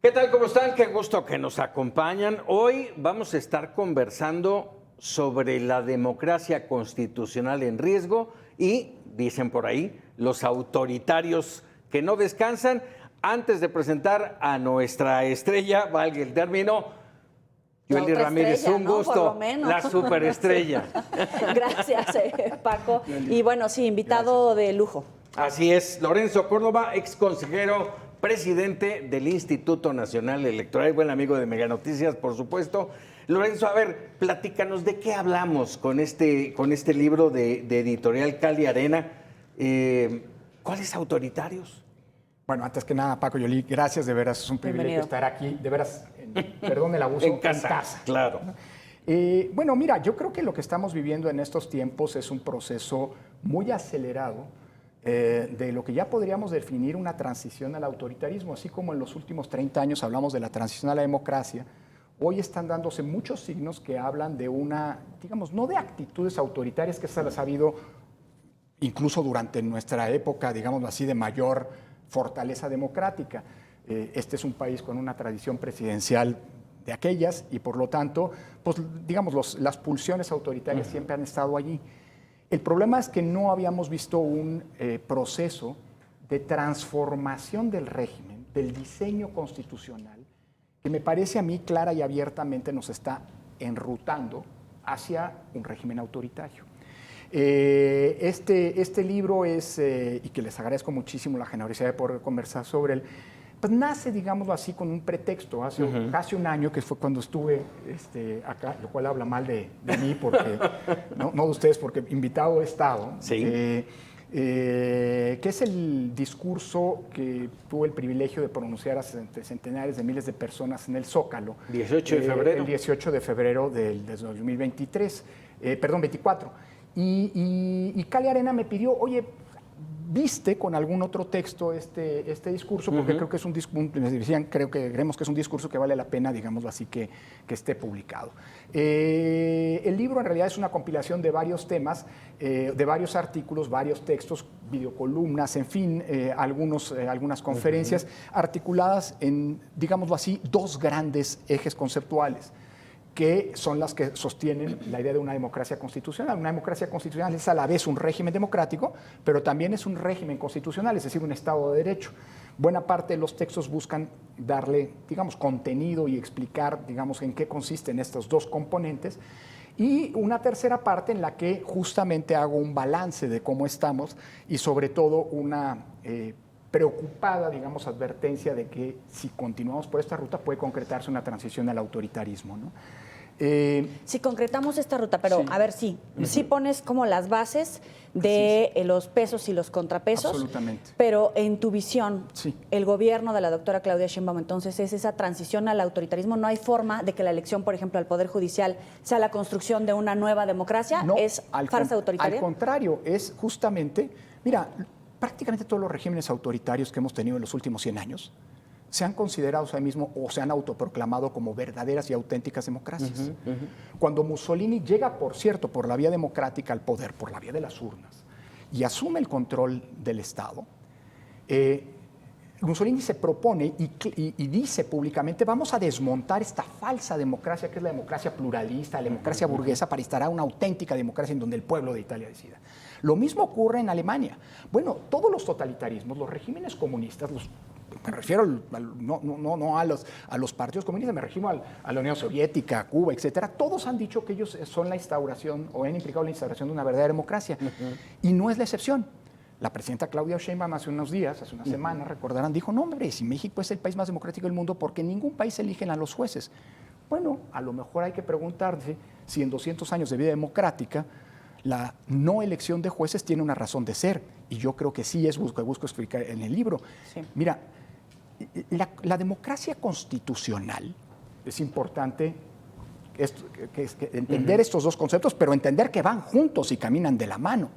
¿Qué tal? ¿Cómo están? Qué gusto que nos acompañan. Hoy vamos a estar conversando sobre la democracia constitucional en riesgo y, dicen por ahí, los autoritarios que no descansan. Antes de presentar a nuestra estrella, valga el término, Joely Ramírez, estrella, un ¿no? gusto, Por lo menos. la superestrella. Gracias, Paco. Y bueno, sí, invitado de lujo. Así es, Lorenzo Córdoba, ex consejero presidente del Instituto Nacional Electoral, buen amigo de Mega Noticias, por supuesto. Lorenzo, a ver, platícanos, ¿de qué hablamos con este libro de Editorial Cali Arena? ¿Cuáles autoritarios? Bueno, antes que nada, Paco, Joely, gracias, de veras, es un privilegio estar aquí, de veras, perdón el abuso, en casa. Claro. Bueno, mira, yo creo que lo que estamos viviendo en estos tiempos es un proceso muy acelerado de lo que ya podríamos definir una transición al autoritarismo, así como en los últimos 30 años hablamos de la transición a la democracia. Hoy están dándose muchos signos que hablan de una, digamos, no de actitudes autoritarias, que se las ha habido incluso durante nuestra época, digamos así, de mayor fortaleza democrática. Este es un país con una tradición presidencial de aquellas y por lo tanto, pues digamos, las pulsiones autoritarias siempre han estado allí. El problema es que no habíamos visto un proceso de transformación del régimen, del diseño constitucional, que me parece a mí clara y abiertamente nos está enrutando hacia un régimen autoritario. Este libro es, y que les agradezco muchísimo la generosidad de poder conversar sobre él, pues nace, digámoslo así, con un pretexto. Hace casi un año, que fue cuando estuve acá, lo cual habla mal de mí, porque, no de ustedes, porque invitado he estado. Sí. Que es el discurso que tuve el privilegio de pronunciar a centenares de miles de personas en el Zócalo. 18 de febrero. El 18 de febrero del 2023, perdón, 24. Y Cali Arena me pidió, oye, ¿viste con algún otro texto este discurso? Porque creo que es un discurso, creemos que es un discurso que vale la pena, digámoslo así, que esté publicado. El libro en realidad es una compilación de varios temas, de varios artículos, varios textos, videocolumnas, en fin, algunas conferencias articuladas en, digámoslo así, dos grandes ejes conceptuales, que son las que sostienen la idea de una democracia constitucional. Una democracia constitucional es a la vez un régimen democrático, pero también es un régimen constitucional, es decir, un Estado de Derecho. Buena parte de los textos buscan darle, digamos, contenido y explicar, digamos, en qué consisten estos dos componentes. Y una tercera parte en la que justamente hago un balance de cómo estamos y sobre todo una preocupada, digamos, advertencia de que si continuamos por esta ruta puede concretarse una transición al autoritarismo, ¿no? Si concretamos esta ruta, pero sí. a ver, sí pones como las bases de los pesos y los contrapesos. Absolutamente. Pero en tu visión, sí. El gobierno de la doctora Claudia Sheinbaum, entonces, es esa transición al autoritarismo. ¿No hay forma de que la elección, por ejemplo, al Poder Judicial sea la construcción de una nueva democracia? No, ¿Es farsa autoritaria? Al contrario, es justamente, mira, prácticamente todos los regímenes autoritarios que hemos tenido en los últimos 100 años se han considerado a sí mismos o se han autoproclamado como verdaderas y auténticas democracias. Cuando Mussolini llega, por cierto, por la vía democrática al poder, por la vía de las urnas, y asume el control del Estado, Mussolini se propone y dice públicamente: vamos a desmontar esta falsa democracia, que es la democracia pluralista, la democracia burguesa, para instalar una auténtica democracia en donde el pueblo de Italia decida. Lo mismo ocurre en Alemania. Bueno, todos los totalitarismos, los regímenes comunistas, me refiero no a los partidos comunistas, me refiero a la Unión Soviética, a Cuba, etcétera. Todos han dicho que ellos son la instauración o han implicado la instauración de una verdadera democracia. Y no es la excepción. La presidenta Claudia Sheinbaum hace unos días, hace una semana, recordarán, dijo: no, hombre, si México es el país más democrático del mundo, porque en ningún país eligen a los jueces. Bueno, a lo mejor hay que preguntarse si en 200 años de vida democrática la no elección de jueces tiene una razón de ser. Y yo creo que sí es lo que busco explicar en el libro. Sí. Mira, la democracia constitucional, es importante entender estos dos conceptos, pero entender que van juntos y caminan de la mano.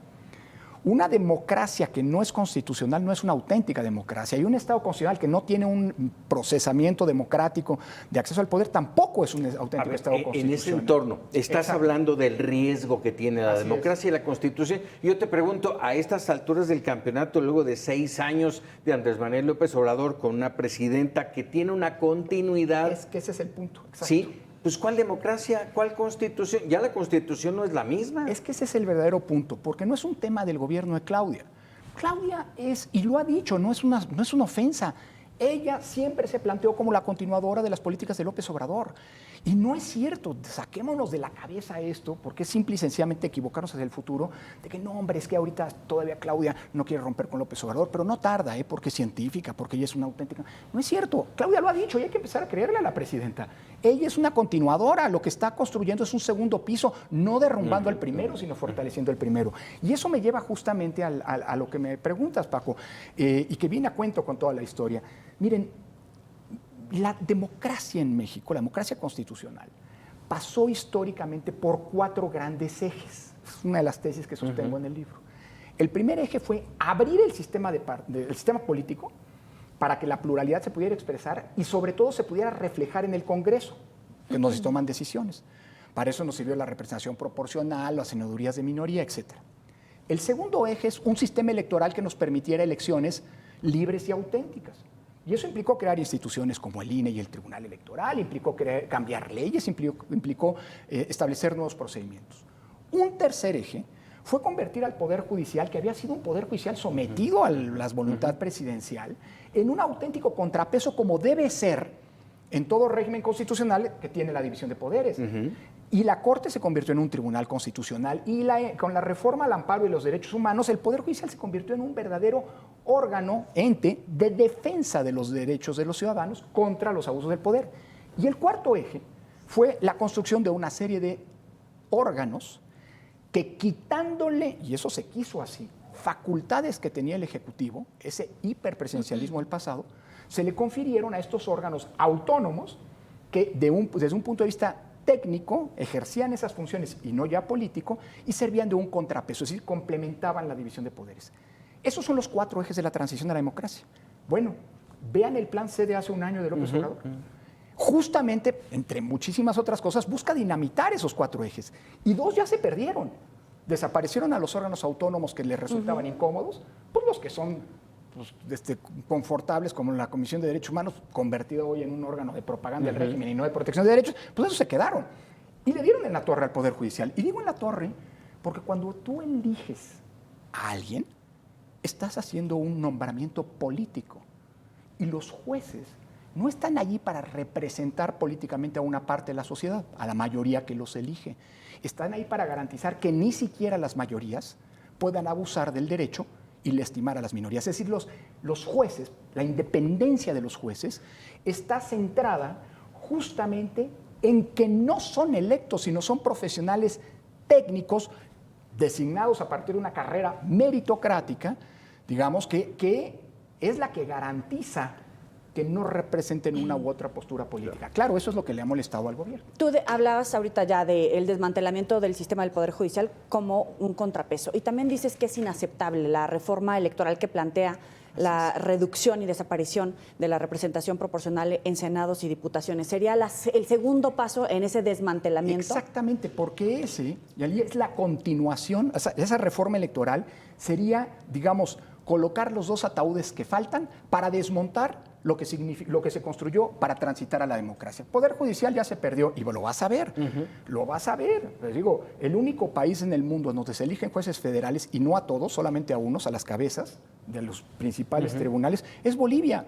Una democracia que no es constitucional no es una auténtica democracia. Y un Estado constitucional que no tiene un procesamiento democrático de acceso al poder tampoco es un auténtico Estado constitucional. En ese entorno, estás hablando del riesgo que tiene la democracia y la Constitución. Yo te pregunto, a estas alturas del campeonato, luego de 6 años de Andrés Manuel López Obrador con una presidenta que tiene una continuidad... Es que ese es el punto. Exacto. Sí. Pues ¿cuál democracia? ¿Cuál constitución? Ya la constitución no es la misma. Es que ese es el verdadero punto, porque no es un tema del gobierno de Claudia. Claudia es, y lo ha dicho, no es una ofensa. Ella siempre se planteó como la continuadora de las políticas de López Obrador. Y no es cierto, saquémonos de la cabeza esto, porque es simple y sencillamente equivocarnos hacia el futuro, de que no, hombre, es que ahorita todavía Claudia no quiere romper con López Obrador, pero no tarda, porque es científica, porque ella es una auténtica... No es cierto, Claudia lo ha dicho y hay que empezar a creerle a la presidenta. Ella es una continuadora, lo que está construyendo es un segundo piso, no derrumbando el primero, sino fortaleciendo el primero. Y eso me lleva justamente a lo que me preguntas, Paco, y que viene a cuento con toda la historia. Miren, la democracia en México, la democracia constitucional, pasó históricamente por 4 grandes ejes. Es una de las tesis que sostengo en el libro. El primer eje fue abrir el sistema político para que la pluralidad se pudiera expresar y sobre todo se pudiera reflejar en el Congreso, en donde se toman decisiones. Para eso nos sirvió la representación proporcional, las senadurías de minoría, etc. El segundo eje es un sistema electoral que nos permitiera elecciones libres y auténticas. Y eso implicó crear instituciones como el INE y el Tribunal Electoral, implicó cambiar leyes, implicó establecer nuevos procedimientos. Un tercer eje fue convertir al Poder Judicial, que había sido un Poder Judicial sometido a la voluntad presidencial, en un auténtico contrapeso como debe ser en todo régimen constitucional que tiene la división de poderes. Y la Corte se convirtió en un tribunal constitucional y con la reforma al amparo y los derechos humanos, el Poder Judicial se convirtió en un verdadero órgano, ente de defensa de los derechos de los ciudadanos contra los abusos del poder. Y el cuarto eje fue la construcción de una serie de órganos que quitándole, y eso se quiso así, facultades que tenía el Ejecutivo, ese hiperpresidencialismo del pasado, se le confirieron a estos órganos autónomos que desde un punto de vista técnico ejercían esas funciones y no ya político y servían de un contrapeso, es decir, complementaban la división de poderes. Esos son los 4 ejes de la transición a la democracia. Bueno, vean el plan C de hace un año de López Obrador. Justamente, entre muchísimas otras cosas, busca dinamitar esos 4 ejes. Y 2 ya se perdieron. Desaparecieron a los órganos autónomos que les resultaban incómodos, pues los que son confortables, como la Comisión de Derechos Humanos, convertido hoy en un órgano de propaganda del régimen y no de protección de derechos, pues esos se quedaron. Y le dieron en la torre al Poder Judicial. Y digo en la torre porque cuando tú eliges a alguien, estás haciendo un nombramiento político. Y los jueces no están allí para representar políticamente a una parte de la sociedad, a la mayoría que los elige. Están ahí para garantizar que ni siquiera las mayorías puedan abusar del derecho y lastimar a las minorías. Es decir, los jueces, la independencia de los jueces está centrada justamente en que no son electos, sino son profesionales técnicos designados a partir de una carrera meritocrática, digamos, que es la que garantiza que no representen una u otra postura política. Claro, eso es lo que le ha molestado al gobierno. Tú hablabas ahorita ya del desmantelamiento del sistema del Poder Judicial como un contrapeso. Y también dices que es inaceptable la reforma electoral que plantea la reducción y desaparición de la representación proporcional en senados y diputaciones. ¿Sería el segundo paso en ese desmantelamiento? Exactamente, porque ese, y ahí es la continuación, esa reforma electoral sería, digamos, colocar los 2 ataúdes que faltan para desmontar lo que se construyó para transitar a la democracia. El Poder Judicial ya se perdió y lo vas a ver, lo vas a ver. Les digo, el único país en el mundo donde se eligen jueces federales, y no a todos, solamente a unos, a las cabezas de los principales tribunales, es Bolivia.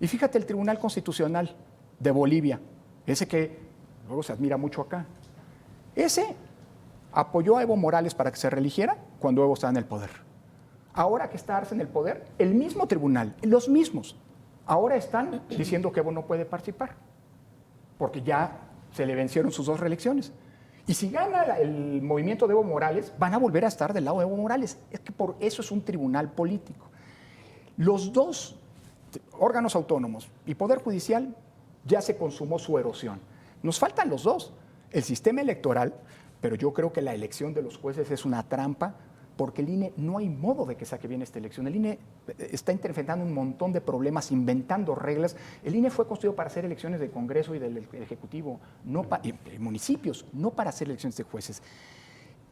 Y fíjate el Tribunal Constitucional de Bolivia, ese que luego se admira mucho acá. Ese apoyó a Evo Morales para que se reeligiera cuando Evo estaba en el poder. Ahora que está Arce en el poder, el mismo tribunal, los mismos, ahora están diciendo que Evo no puede participar, porque ya se le vencieron sus 2 reelecciones. Y si gana el movimiento de Evo Morales, van a volver a estar del lado de Evo Morales. Es que por eso es un tribunal político. Los 2 órganos autónomos y Poder Judicial ya se consumó su erosión. Nos faltan los 2, el sistema electoral, pero yo creo que la elección de los jueces es una trampa porque el INE no hay modo de que saque bien esta elección. El INE está enfrentando un montón de problemas, inventando reglas. El INE fue construido para hacer elecciones de Congreso y del Ejecutivo, y municipios, no para hacer elecciones de jueces.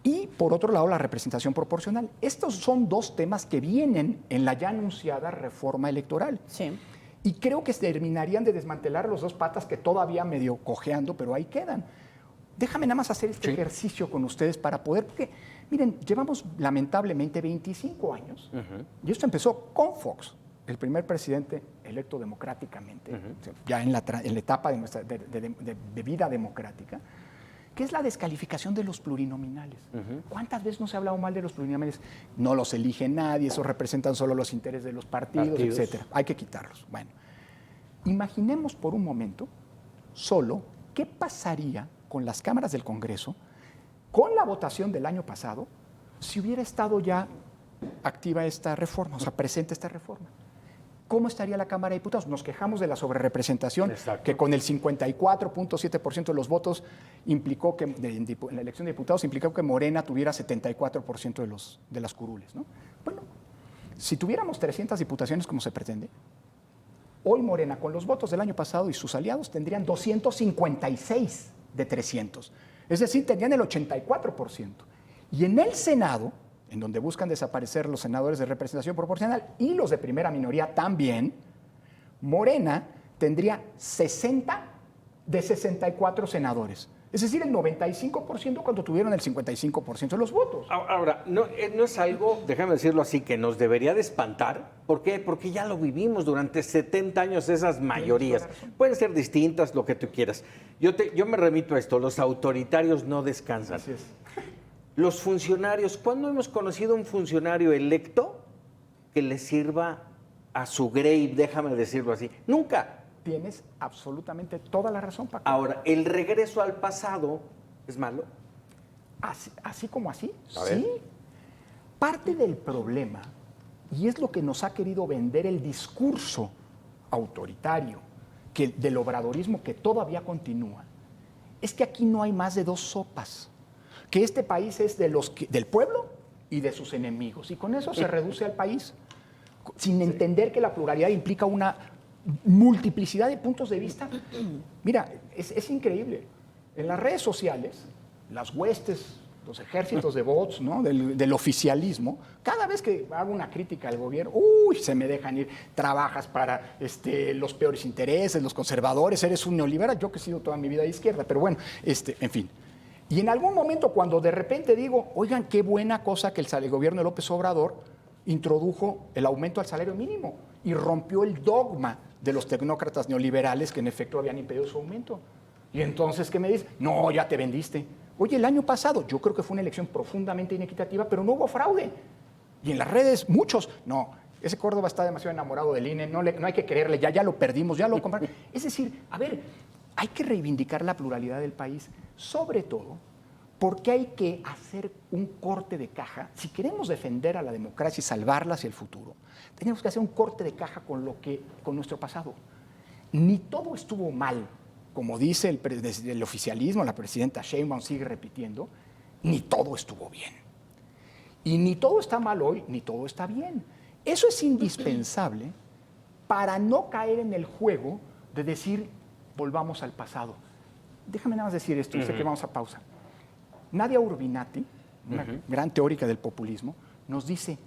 Y, por otro lado, la representación proporcional. Estos son dos temas que vienen en la ya anunciada reforma electoral. Sí. Y creo que se terminarían de desmantelar los dos patas que todavía medio cojeando, pero ahí quedan. Déjame nada más hacer este ejercicio con ustedes para poder, porque, miren, llevamos lamentablemente 25 años, y esto empezó con Fox, el primer presidente electo democráticamente, ya en la etapa de nuestra de vida democrática, que es la descalificación de los plurinominales. ¿Cuántas veces no se ha hablado mal de los plurinominales? No los elige nadie, esos representan solo los intereses de los partidos, etcétera. Hay que quitarlos. Bueno, imaginemos por un momento solo qué pasaría con las cámaras del Congreso, con la votación del año pasado, si hubiera estado ya activa esta reforma, o sea, presente esta reforma. ¿Cómo estaría la Cámara de Diputados? Nos quejamos de la sobrerepresentación, que con el 54.7% de los votos implicó que, en la elección de diputados, implicó que Morena tuviera 74% de las curules, ¿no? Bueno, si tuviéramos 300 diputaciones como se pretende, hoy Morena, con los votos del año pasado y sus aliados, tendrían 256 de 300. Es decir, tendrían el 84%. Y en el Senado, en donde buscan desaparecer los senadores de representación proporcional y los de primera minoría también, Morena tendría 60 de 64 senadores. Es decir, el 95% cuando tuvieron el 55% de los votos. Ahora, no es algo, déjame decirlo así, que nos debería de espantar. ¿Por qué? Porque ya lo vivimos durante 70 años esas mayorías. Pueden ser distintas, lo que tú quieras. Yo me remito a esto, los autoritarios no descansan. Así es. Los funcionarios, ¿cuándo hemos conocido un funcionario electo que le sirva a su grave, déjame decirlo así? Nunca. Tienes absolutamente toda la razón, Paco. Ahora, ¿el regreso al pasado es malo? Así como así, A ver. sí. Parte del problema, y es lo que nos ha querido vender el discurso autoritario del obradorismo que todavía continúa, es que aquí no hay más de dos sopas, que este país es del pueblo y de sus enemigos, y con eso se reduce al país, sin entender que la pluralidad implica una multiplicidad de puntos de vista. Mira, es increíble. En las redes sociales, las huestes, los ejércitos de bots, ¿no? del oficialismo, cada vez que hago una crítica al gobierno, se me dejan ir, trabajas para los peores intereses, los conservadores, eres un neoliberal, yo que he sido toda mi vida de izquierda, pero bueno, en fin. Y en algún momento cuando de repente digo, oigan, qué buena cosa que el gobierno de López Obrador introdujo el aumento al salario mínimo y rompió el dogma de los tecnócratas neoliberales que en efecto habían impedido su aumento. Y entonces, ¿qué me dices? No, ya te vendiste. Oye, el año pasado yo creo que fue una elección profundamente inequitativa, pero no hubo fraude. Y en las redes, muchos, no, ese Córdoba está demasiado enamorado del INE, no hay que creerle, ya lo perdimos, ya lo compraron. Es decir, a ver, hay que reivindicar la pluralidad del país, sobre todo porque hay que hacer un corte de caja. Si queremos defender a la democracia y salvarla hacia el futuro, tenemos que hacer un corte de caja con nuestro pasado. Ni todo estuvo mal, como dice el oficialismo, la presidenta Sheinbaum sigue repitiendo, ni todo estuvo bien. Y ni todo está mal hoy, ni todo está bien. Eso es indispensable para no caer en el juego de decir, volvamos al pasado. Déjame nada más decir esto, sé que vamos a pausa. Nadia Urbinati, una gran teórica del populismo, nos dice,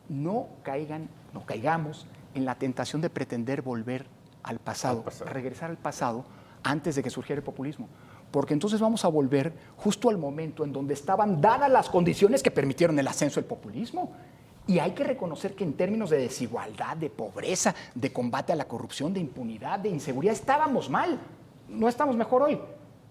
no caigamos en la tentación de pretender volver al pasado, regresar al pasado antes de que surgiera el populismo. Porque entonces vamos a volver justo al momento en donde estaban dadas las condiciones que permitieron el ascenso del populismo. Y hay que reconocer que en términos de desigualdad, de pobreza, de combate a la corrupción, de impunidad, de inseguridad, estábamos mal. No estamos mejor hoy.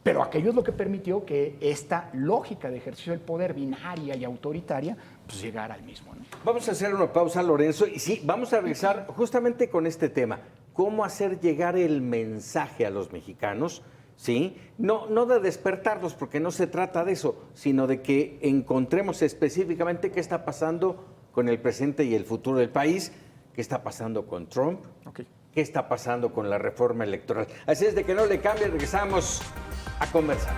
Pero aquello es lo que permitió que esta lógica de ejercicio del poder binaria y autoritaria pues llegara al mismo, ¿no? Vamos a hacer una pausa, Lorenzo, y sí, vamos a regresar justamente con este tema. ¿Cómo hacer llegar el mensaje a los mexicanos? ¿Sí? No de despertarlos, porque no se trata de eso, sino de que encontremos específicamente qué está pasando con el presente y el futuro del país, qué está pasando con Trump, qué está pasando con la reforma electoral. Así es de que no le cambie, regresamos a conversar.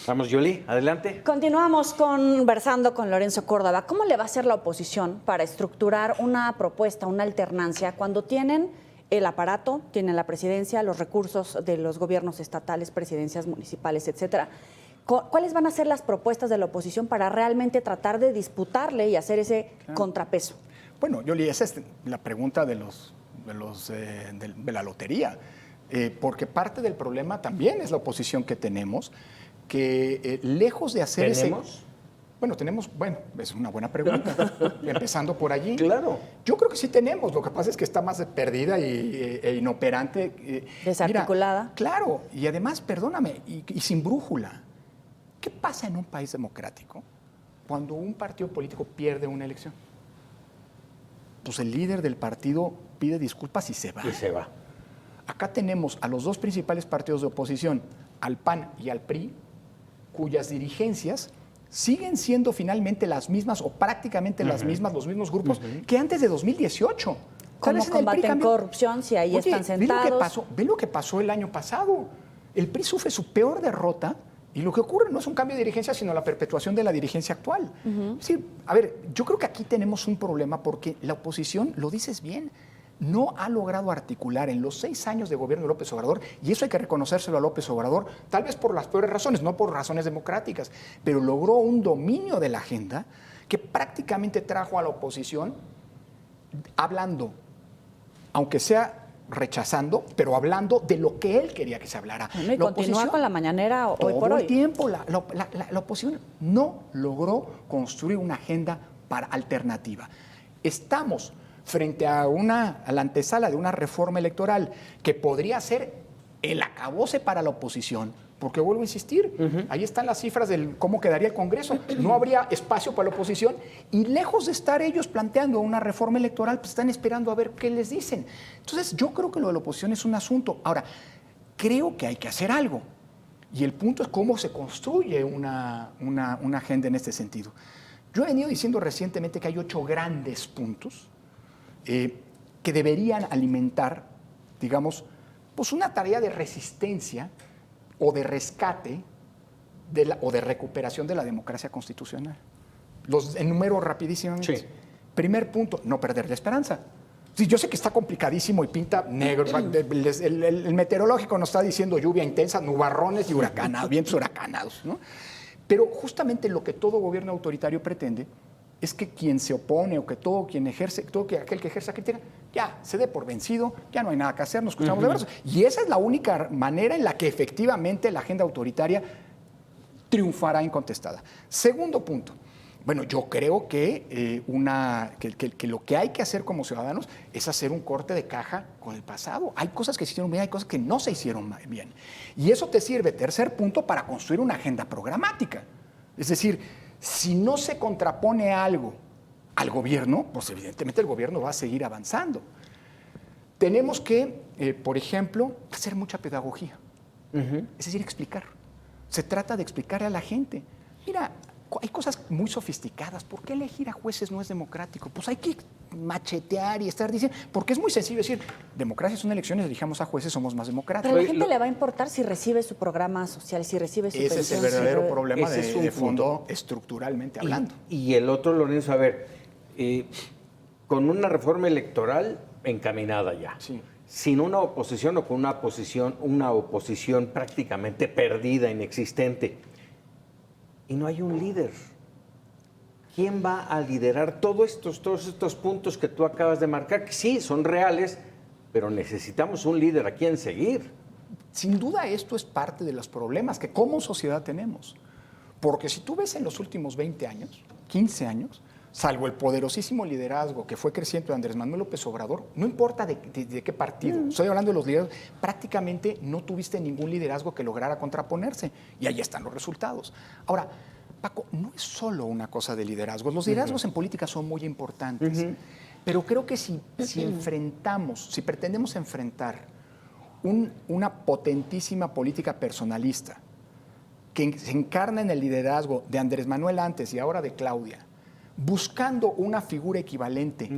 Vamos, Yoli, adelante. Continuamos conversando con Lorenzo Córdoba. ¿Cómo le va a hacer la oposición para estructurar una propuesta, una alternancia, cuando tienen el aparato, tienen la presidencia, los recursos de los gobiernos estatales, presidencias municipales, etcétera? ¿Cuáles van a ser las propuestas de la oposición para realmente tratar de disputarle y hacer ese contrapeso? Bueno, Yoli, esa es la pregunta de la lotería, porque parte del problema también es la oposición que tenemos, que lejos de hacer ¿Tenemos? Bueno, es una buena pregunta, empezando por allí. Claro. Yo creo que sí tenemos, lo que pasa es que está más perdida e inoperante. Desarticulada. Mira, claro, y además, perdóname, y sin brújula. ¿Qué pasa en un país democrático cuando un partido político pierde una elección? Pues el líder del partido pide disculpas y se va. Y se va. Acá tenemos a los dos principales partidos de oposición, al PAN y al PRI, cuyas dirigencias siguen siendo finalmente las mismas o prácticamente las mismas, los mismos grupos que antes de 2018. ¿Cómo combaten corrupción si ahí están sentados? Ve lo que pasó el año pasado. El PRI sufre su peor derrota y lo que ocurre no es un cambio de dirigencia, sino la perpetuación de la dirigencia actual. Es decir, a ver, yo creo que aquí tenemos un problema porque la oposición, lo dices bien, no ha logrado articular en los 6 años de gobierno de López Obrador, y eso hay que reconocérselo a López Obrador, tal vez por las peores razones, no por razones democráticas, pero logró un dominio de la agenda que prácticamente trajo a la oposición hablando, aunque sea rechazando, pero hablando de lo que él quería que se hablara. Bueno, y continúa con la mañanera hoy por hoy. Todo el tiempo la oposición no logró construir una agenda alternativa. Estamos frente a la antesala de una reforma electoral que podría ser el acabose para la oposición, porque vuelvo a insistir, ahí están las cifras de cómo quedaría el Congreso, no habría espacio para la oposición y lejos de estar ellos planteando una reforma electoral, pues están esperando a ver qué les dicen. Entonces yo creo que lo de la oposición es un asunto. Ahora, creo que hay que hacer algo y el punto es cómo se construye una agenda en este sentido. Yo he venido diciendo recientemente que hay 8 grandes puntos que deberían alimentar, digamos, pues una tarea de resistencia o de rescate o de recuperación de la democracia constitucional. Los enumero rapidísimamente. Sí. Primer punto, no perder la esperanza. Sí, yo sé que está complicadísimo y pinta negro. El meteorológico nos está diciendo lluvia intensa, nubarrones y vientos huracanados, ¿no? Pero justamente lo que todo gobierno autoritario pretende es que quien se opone o que aquel que ejerza crítica, ya se dé por vencido, ya no hay nada que hacer, nos cruzamos de brazos. Y esa es la única manera en la que efectivamente la agenda autoritaria triunfará incontestada. Segundo punto. Bueno, yo creo que lo que hay que hacer como ciudadanos es hacer un corte de caja con el pasado. Hay cosas que se hicieron bien, hay cosas que no se hicieron bien. Y eso te sirve, tercer punto, para construir una agenda programática. Es decir, si no se contrapone algo al gobierno, pues evidentemente el gobierno va a seguir avanzando. Tenemos que, por ejemplo, hacer mucha pedagogía. Es decir, explicar. Se trata de explicarle a la gente. Mira, hay cosas muy sofisticadas. ¿Por qué elegir a jueces no es democrático? Pues hay que machetear y estar diciendo, porque es muy sencillo decir, democracia son elecciones, elijamos a jueces, somos más democráticos. Pero a la gente le va a importar si recibe su programa social, si recibe su pensión. Ese es el verdadero problema Ese de fondo, estructuralmente hablando. Y el otro, Lorenzo, a ver, con una reforma electoral encaminada ya, Sí. sin una oposición o con una oposición prácticamente perdida, inexistente, y no hay un líder. ¿Quién va a liderar todos estos puntos que tú acabas de marcar? Que sí, son reales, pero necesitamos un líder a quien seguir. Sin duda esto es parte de los problemas que como sociedad tenemos. Porque si tú ves en los últimos 20 años, 15 años, salvo el poderosísimo liderazgo que fue creciente de Andrés Manuel López Obrador, no importa de qué partido, estoy hablando de los liderazgos, prácticamente no tuviste ningún liderazgo que lograra contraponerse. Y ahí están los resultados. Ahora, Paco, no es solo una cosa de liderazgo. Los liderazgos en política son muy importantes. Pero creo que si pretendemos enfrentar una potentísima política personalista que se encarna en el liderazgo de Andrés Manuel antes y ahora de Claudia, buscando una figura equivalente,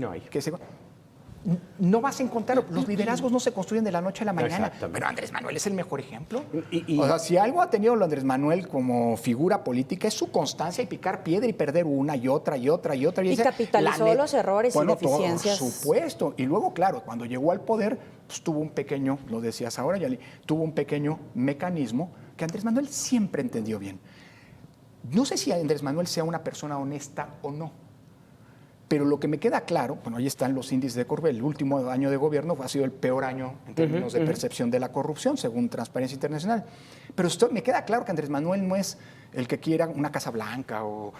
no vas a encontrar, los liderazgos no se construyen de la noche a la mañana. Exactamente. Pero Andrés Manuel es el mejor ejemplo. Y- O sea, si algo ha tenido Andrés Manuel como figura política es su constancia y picar piedra y perder una y otra y otra y otra. Y dice, capitalizó la net- los errores y deficiencias. Por supuesto. Y luego, claro, cuando llegó al poder, pues tuvo un pequeño, lo decías ahora, Yali, tuvo un pequeño mecanismo que Andrés Manuel siempre entendió bien. No sé si Andrés Manuel sea una persona honesta o no. Pero lo que me queda claro, bueno, ahí están los índices de corrupción. El último año de gobierno ha sido el peor año en términos de percepción de la corrupción, según Transparencia Internacional. Pero me queda claro que Andrés Manuel no es el que quiera una Casa Blanca o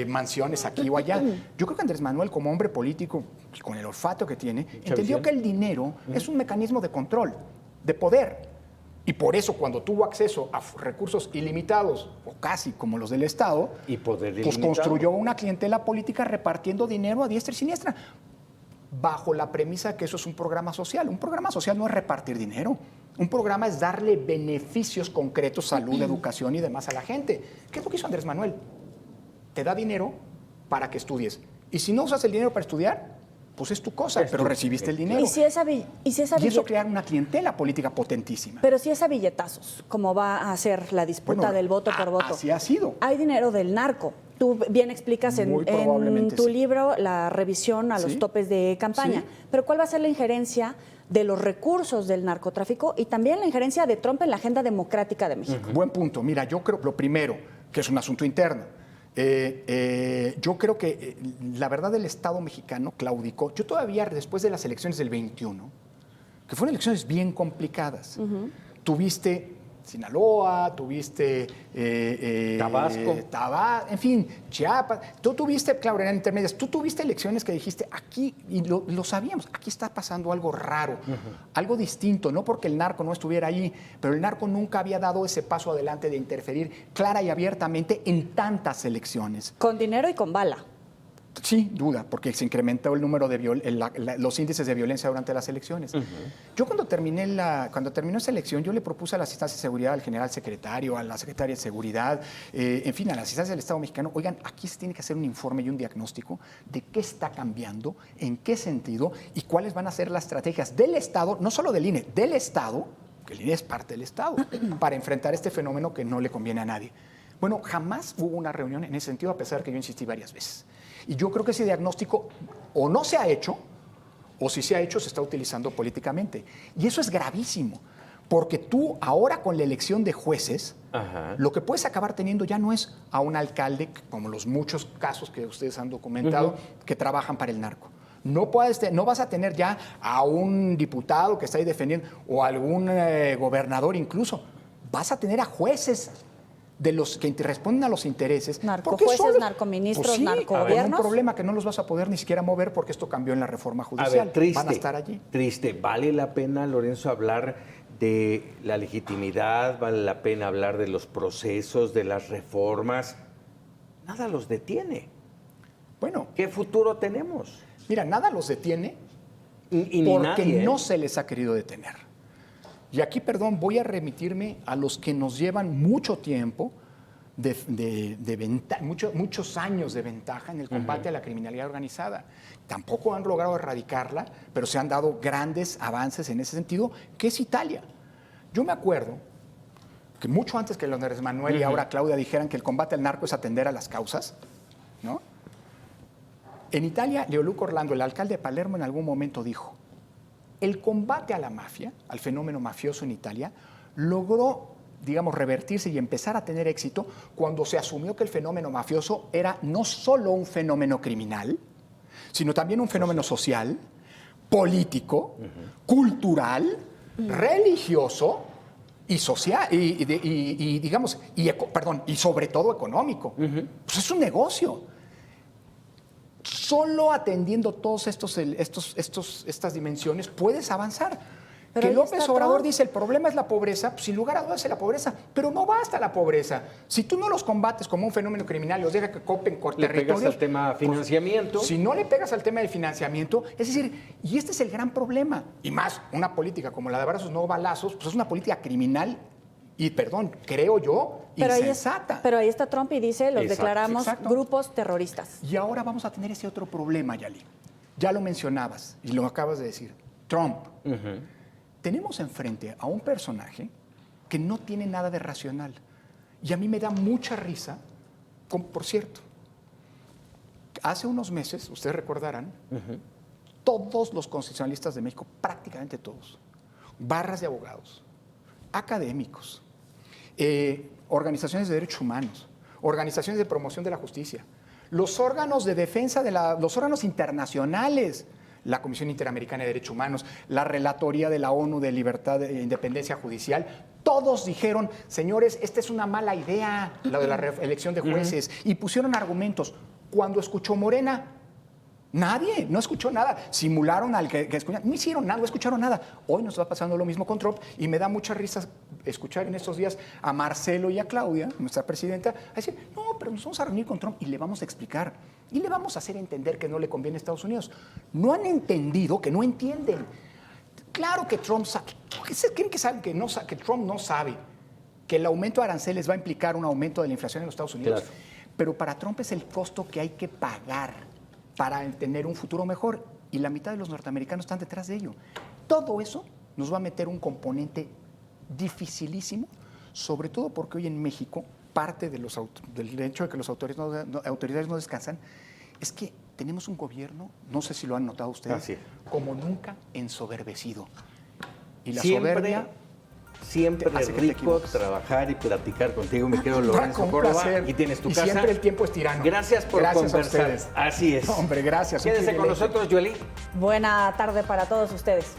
mansiones aquí o allá. Yo creo que Andrés Manuel, como hombre político, y con el olfato que tiene, entendió que el dinero es un mecanismo de control, de poder. Y por eso, cuando tuvo acceso a recursos ilimitados, o casi como los del Estado, Y poder pues ilimitado. construyó una clientela política repartiendo dinero a diestra y siniestra, bajo la premisa que eso es un programa social. Un programa social no es repartir dinero. Un programa es darle beneficios concretos, salud, educación y demás a la gente. ¿Qué es lo que hizo Andrés Manuel? Te da dinero para que estudies. Y si no usas el dinero para estudiar, pues es tu cosa, pero recibiste el dinero. Y si esa Y eso crea una clientela política potentísima. Pero si es a billetazos, como va a ser la disputa Bueno, del voto por voto. así ha sido. Hay dinero del narco. Tú bien explicas Muy en probablemente tu sí. libro la revisión a los Sí. topes de campaña. Sí. Pero ¿cuál va a ser la injerencia de los recursos del narcotráfico y también la injerencia de Trump en la agenda democrática de México? Buen punto. Mira, yo creo, lo primero, que es un asunto interno. Yo creo que la verdad del Estado mexicano claudicó. Yo todavía, después de las elecciones del 21, que fueron elecciones bien complicadas, tuviste Sinaloa, tuviste Tabasco. En fin, Chiapas. Tú tuviste, claro, eran intermedias. Tú tuviste elecciones que dijiste aquí, y lo sabíamos, aquí está pasando algo raro, algo distinto, no porque el narco no estuviera ahí, pero el narco nunca había dado ese paso adelante de interferir clara y abiertamente en tantas elecciones. Con dinero y con bala. Sí, duda, porque se incrementó el número de los índices de violencia durante las elecciones. Yo cuando terminó esa elección, yo le propuse a las instancias de seguridad, al general secretario, a la secretaria de seguridad, en fin, a las instancias del Estado mexicano, oigan, aquí se tiene que hacer un informe y un diagnóstico de qué está cambiando, en qué sentido y cuáles van a ser las estrategias del Estado, no solo del INE, del Estado, que el INE es parte del Estado, para enfrentar este fenómeno que no le conviene a nadie. Bueno, jamás hubo una reunión en ese sentido, a pesar que yo insistí varias veces. Y yo creo que ese diagnóstico o no se ha hecho, o si se ha hecho, se está utilizando políticamente. Y eso es gravísimo, porque tú ahora con la elección de jueces, lo que puedes acabar teniendo ya no es a un alcalde, como los muchos casos que ustedes han documentado, que trabajan para el narco. No vas a tener ya a un diputado que está ahí defendiendo, o algún gobernador incluso. Vas a tener a jueces de los que responden a los intereses. Narcojueces, narcoministros, narcogobiernos. Hay un problema que no los vas a poder ni siquiera mover porque esto cambió en la reforma judicial. A ver, triste, van a estar allí. Triste. ¿Vale la pena, Lorenzo, hablar de la legitimidad? ¿Vale la pena hablar de los procesos, de las reformas? Nada los detiene. Bueno, ¿Qué futuro tenemos? mira, nada los detiene Y ni porque nadie, ¿eh? no se les ha querido detener. Y aquí, perdón, voy a remitirme a los que nos llevan mucho tiempo, muchos años de ventaja en el combate a la criminalidad organizada. Tampoco han logrado erradicarla, pero se han dado grandes avances en ese sentido, que es Italia. Yo me acuerdo que mucho antes que Andrés Manuel y ahora Claudia dijeran que el combate al narco es atender a las causas, ¿no? En Italia, Leoluco Orlando, el alcalde de Palermo, en algún momento dijo: el combate a la mafia, al fenómeno mafioso en Italia, logró, digamos, revertirse y empezar a tener éxito cuando se asumió que el fenómeno mafioso era no solo un fenómeno criminal, sino también un fenómeno social, político, cultural, religioso y social, y sobre todo económico. Pues es un negocio. Solo atendiendo todas estas dimensiones puedes avanzar. Pero que ahí López está Obrador Trump. dice, el problema es la pobreza, pues sin lugar a dudas es la pobreza, pero no basta la pobreza. Si tú no los combates como un fenómeno criminal, los dejas que copen con Le pegas territorios... al tema financiamiento. Si no le pegas al tema del financiamiento, es decir, y este es el gran problema, y más una política como la de abrazos no balazos, pues es una política criminal y, perdón, creo yo, insensata. Pero ahí está Trump y dice, los Exacto, declaramos exacto. grupos terroristas. Y ahora vamos a tener ese otro problema, Yali. Ya lo mencionabas y lo acabas de decir, Trump. Tenemos enfrente a un personaje que no tiene nada de racional. Y a mí me da mucha risa, por cierto, hace unos meses, ustedes recordarán, todos los constitucionalistas de México, prácticamente todos, barras de abogados, académicos, organizaciones de derechos humanos, organizaciones de promoción de la justicia, los órganos de defensa, los órganos internacionales, la Comisión Interamericana de Derechos Humanos, la Relatoría de la ONU de Libertad e Independencia Judicial, todos dijeron, señores, esta es una mala idea, la de la elección de jueces, y pusieron argumentos. Cuando escuchó Morena, nadie, no escuchó nada. Simularon al que escucharon, no hicieron nada, no escucharon nada. Hoy nos va pasando lo mismo con Trump y me da mucha risa escuchar en estos días a Marcelo y a Claudia, nuestra presidenta, a decir, no, pero nos vamos a reunir con Trump y le vamos a explicar y le vamos a hacer entender que no le conviene a Estados Unidos. No han entendido, que no entienden. Claro que Trump sabe, ¿creen que saben que Trump no sabe que el aumento de aranceles va a implicar un aumento de la inflación en los Estados Unidos? Claro. Pero para Trump es el costo que hay que pagar para tener un futuro mejor, y la mitad de los norteamericanos están detrás de ello. Todo eso nos va a meter un componente dificilísimo, sobre todo porque hoy en México, parte del hecho de que las autoridades no descansan, es que tenemos un gobierno, no sé si lo han notado ustedes, como nunca ensoberbecido. Y la soberbia... Siempre es rico trabajar y platicar contigo, mi querido Lorenzo Córdoba. Y tienes tu casa. Y siempre el tiempo es tirano. Gracias por conversar. Así es. Hombre, gracias. Quédese con nosotros, Joely. Buena tarde para todos ustedes.